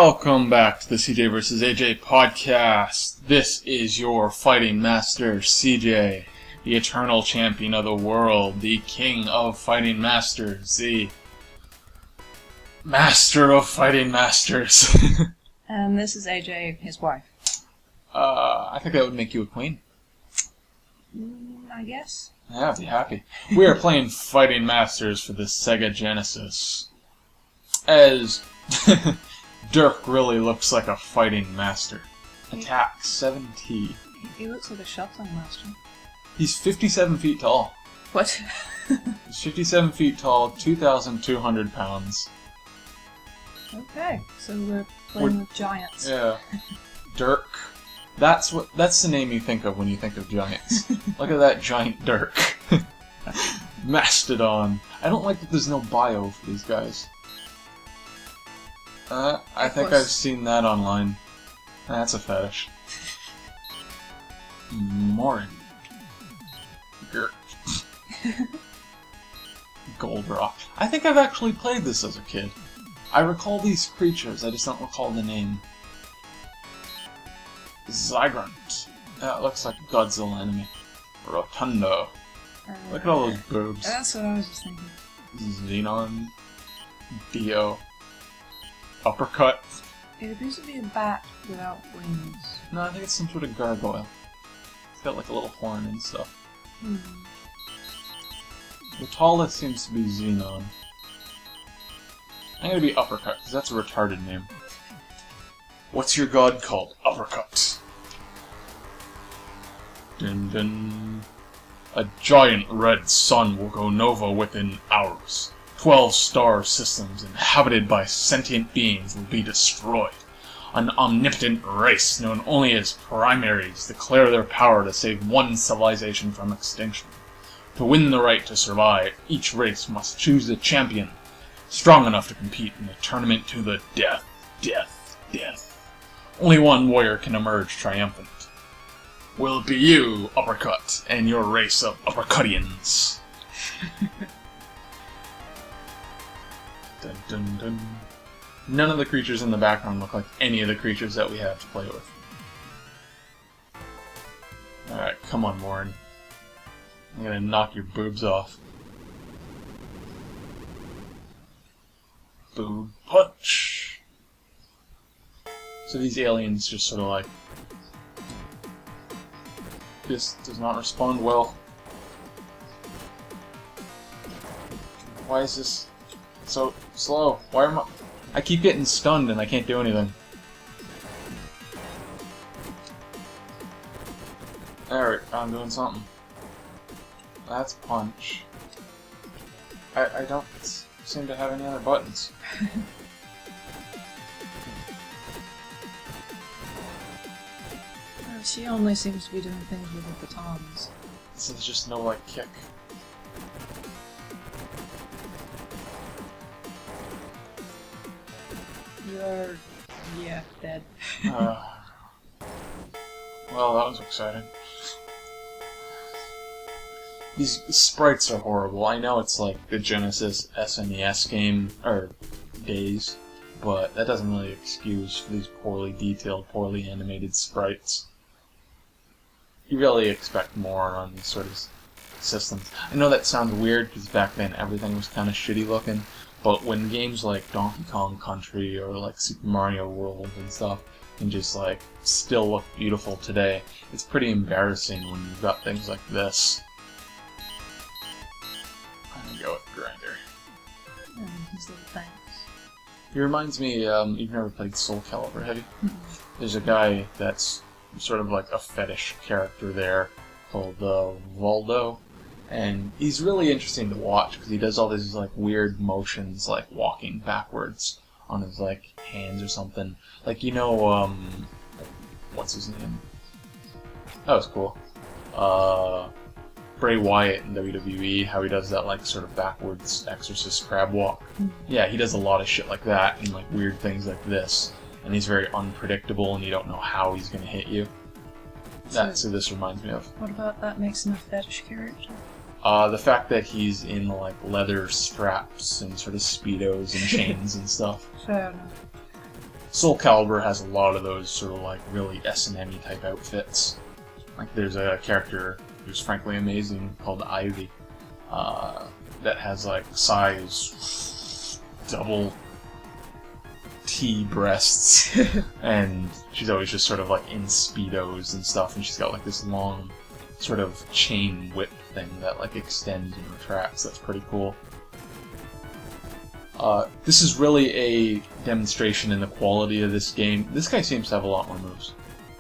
Welcome back to the CJ vs. AJ podcast. This is your fighting master, CJ, the eternal champion of the world, the king of fighting masters, the master of fighting masters. And this is AJ, his wife. I think that would make you a queen. I guess. Yeah, I'd be happy. We are playing Fighting Masters for the Sega Genesis. As Dirk really looks like a fighting master. Attack 70. He looks like a shuffling master. He's 57 feet tall. What? He's 57 feet tall, 2,200 pounds. Okay, so we're playing with giants. Yeah. Dirk. That's the name you think of when you think of giants. Look at that giant Dirk. Mastodon. I don't like that there's no bio for these guys. I think I've seen that online. That's a fetish. Morin. Gert. Gold Rock. I think I've actually played this as a kid. I recall these creatures, I just don't recall the name. Zygrant. That looks like a Godzilla enemy. Rotundo. Look at all those boobs. That's what I was just thinking. Xenon. Dio. Uppercut. It appears to be a bat without wings. No, I think it's some sort of gargoyle. It's got like a little horn and stuff. The tallest seems to be Xenon. I'm gonna be Uppercut, because that's a retarded name. What's your god called? Uppercut. Dun dun. A giant red sun will go nova within hours. 12 star systems inhabited by sentient beings will be destroyed. An omnipotent race known only as primaries declare their power to save one civilization from extinction. To win the right to survive, each race must choose a champion strong enough to compete in a tournament to the death, death, death. Only one warrior can emerge triumphant. Will it be you, Uppercut, and your race of Uppercutians? Dun, dun, dun. None of the creatures in the background look like any of the creatures that we have to play with. Alright, come on, Morin. I'm gonna knock your boobs off. Boob punch! So these aliens just sort of like... This does not respond well. Why is this so slow? Why am I keep getting stunned and I can't do anything. There, I'm doing something. That's punch. I don't seem to have any other buttons. She only seems to be doing things with the batons. So there's just no, like, kick. You're... yeah, dead. Well, that was exciting. These sprites are horrible. I know it's like the Genesis SNES game, or days, but that doesn't really excuse these poorly detailed, poorly animated sprites. You really expect more on these sort of systems. I know that sounds weird, because back then everything was kind of shitty looking, but when games like Donkey Kong Country or like Super Mario World and stuff can just like still look beautiful today, it's pretty embarrassing when you've got things like this. I'm gonna go with Grinder. His little things. He reminds me, you've never played Soul Calibur, have you? There's a guy that's sort of like a fetish character there called Voldo, and he's really interesting to watch because he does all these like weird motions, like walking backwards on his like hands or something. Like, you know, what's his name? That was cool. Bray Wyatt in WWE, how he does that like sort of backwards exorcist crab walk. Yeah, he does a lot of shit like that and like weird things like this. And he's very unpredictable, and you don't know how he's going to hit you. That's who this reminds me of. What about that makes him a fetish character? The fact that he's in like leather straps and sort of speedos and chains and stuff. Fair enough. Soul Calibur has a lot of those sort of like really S&M-y type outfits. Like there's a character who's frankly amazing called Ivy that has like size double T breasts, and she's always just sort of like in Speedos and stuff, and she's got like this long sort of chain whip thing that like extends and retracts. That's pretty cool. This is really a demonstration in the quality of this game. This guy seems to have a lot more moves.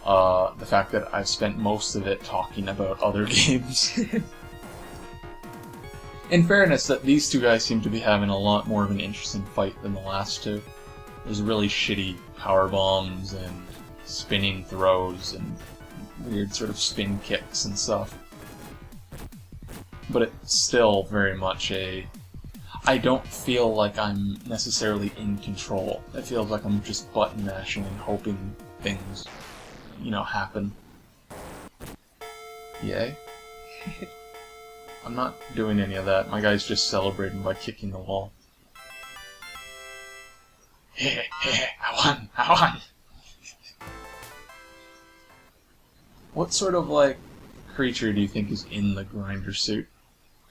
The fact that I've spent most of it talking about other games. In fairness, that these two guys seem to be having a lot more of an interesting fight than the last two. There's really shitty power bombs and spinning throws and weird sort of spin kicks and stuff. But it's still very much a... I don't feel like I'm necessarily in control. It feels like I'm just button mashing and hoping things, happen. Yay. I'm not doing any of that. My guy's just celebrating by kicking the wall. I won! What sort of, creature do you think is in the grinder suit?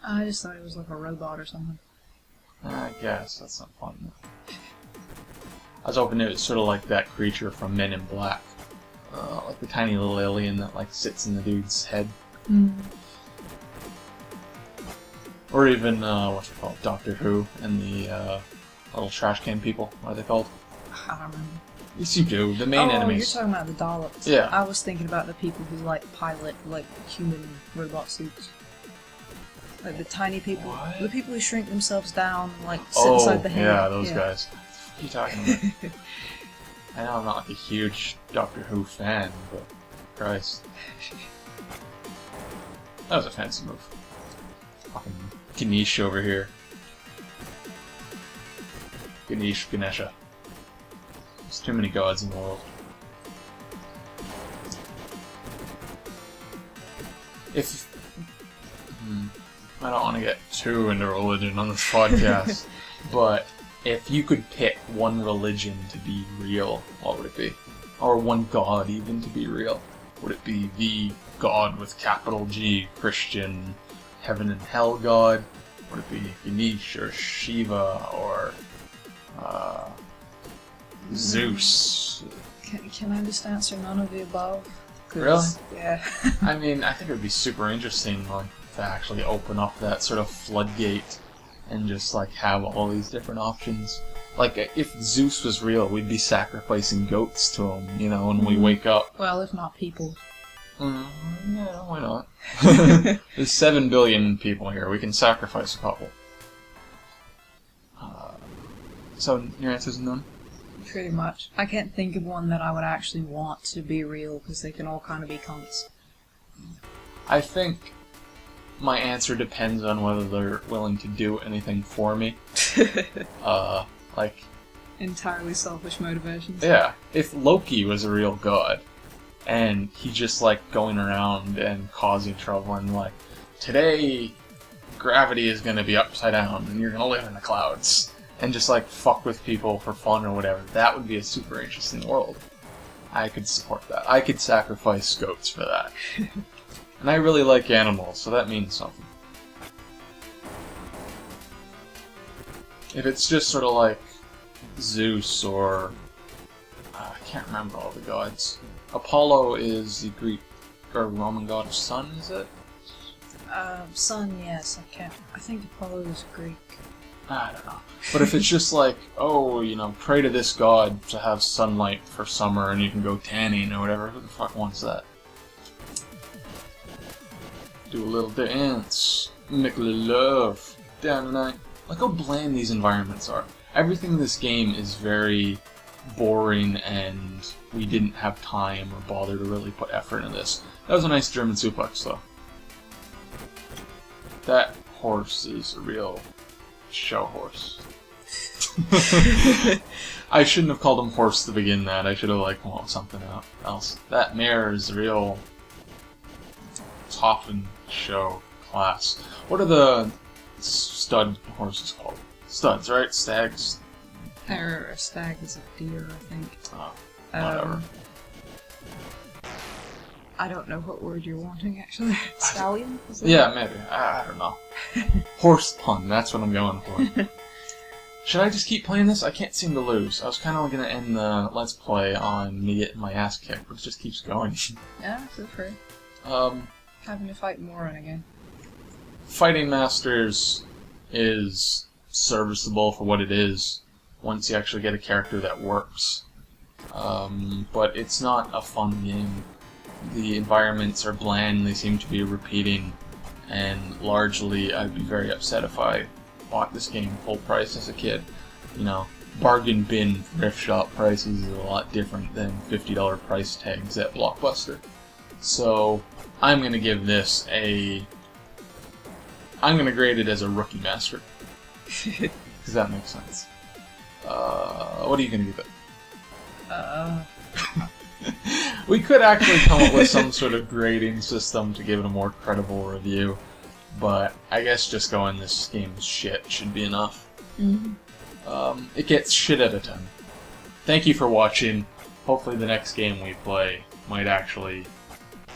I just thought it was like a robot or something. I guess. That's not fun. I was hoping it was sort of like that creature from Men in Black. Like the tiny little alien that, sits in the dude's head. Mm. Or even, what's it called? Doctor Who and the, little trash can people. What are they called? I don't remember. Yes, you do. The main enemies. You're talking about the Daleks. Yeah. I was thinking about the people who, pilot, human robot suits. Like the tiny people. What? The people who shrink themselves down, sit inside the head. Yeah, those guys. What are you talking about? I know I'm not, a huge Doctor Who fan, but Christ. That was a fancy move. Fucking Ganesh over here. Ganesha. There's too many gods in the world. I don't want to get too into religion on this podcast, but if you could pick one religion to be real, what would it be? Or one god even to be real? Would it be the God with capital G, Christian, heaven and hell god? Would it be Ganesh or Shiva or Zeus? Can I just answer none of the above? Really? Yeah. I mean, I think it would be super interesting, to actually open up that sort of floodgate and just, have all these different options. If Zeus was real, we'd be sacrificing goats to him, when we wake up. Well, if not people. Yeah, why not? There's 7 billion people here. We can sacrifice a couple. So, your answer's none? Pretty much. I can't think of one that I would actually want to be real, because they can all kind of be cunts. I think my answer depends on whether they're willing to do anything for me. Entirely selfish motivations. Yeah. If Loki was a real god, and he just, going around and causing trouble, and, today, gravity is gonna be upside down, and you're gonna live in the clouds. And just, fuck with people for fun or whatever. That would be a super interesting world. I could support that. I could sacrifice goats for that. And I really like animals, so that means something. If it's just sort of like Zeus or... I can't remember all the gods. Apollo is the Greek or Roman god of sun, is it? Sun, yes. I think Apollo is Greek. I don't know. But if it's just pray to this god to have sunlight for summer and you can go tanning or whatever, who the fuck wants that? Do a little dance. Make a little love. Down tonight. Look how bland these environments are. Everything in this game is very boring and we didn't have time or bother to really put effort into this. That was a nice German suplex though. That horse is a real show horse. I shouldn't have called him horse to begin that. I should have something else. That mare is a real top and show class. What are the stud horses called? Studs, right? Stags, Or a stag is a deer, I think. Oh, whatever. I don't know what word you're wanting, actually. Stallion? Is it? Yeah, maybe. I don't know. Horse pun, that's what I'm going for. Should I just keep playing this? I can't seem to lose. I was kind of going to end the Let's Play on me getting my ass kicked, but it just keeps going. Yeah, feel free. Having to fight Moran again. Fighting Masters is serviceable for what it is, once you actually get a character that works. But it's not a fun game. The environments are bland, they seem to be repeating, and largely I'd be very upset if I bought this game full price as a kid. You know, bargain bin thrift shop prices is a lot different than $50 price tags at Blockbuster. So, I'm going to give this I'm going to grade it as a rookie master. Because that makes sense. What are you going to give it? We could actually come up with some sort of grading system to give it a more credible review, but I guess just going this game's shit should be enough. Mm-hmm. It gets shit out of 10. Thank you for watching. Hopefully the next game we play might actually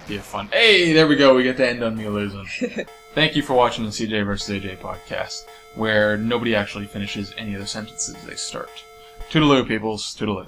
be a fun... Hey, there we go, we get to end on me losing. Thank you for watching the CJ vs. AJ podcast, where nobody actually finishes any of the sentences they start. Toodaloo, peoples. Toodaloo.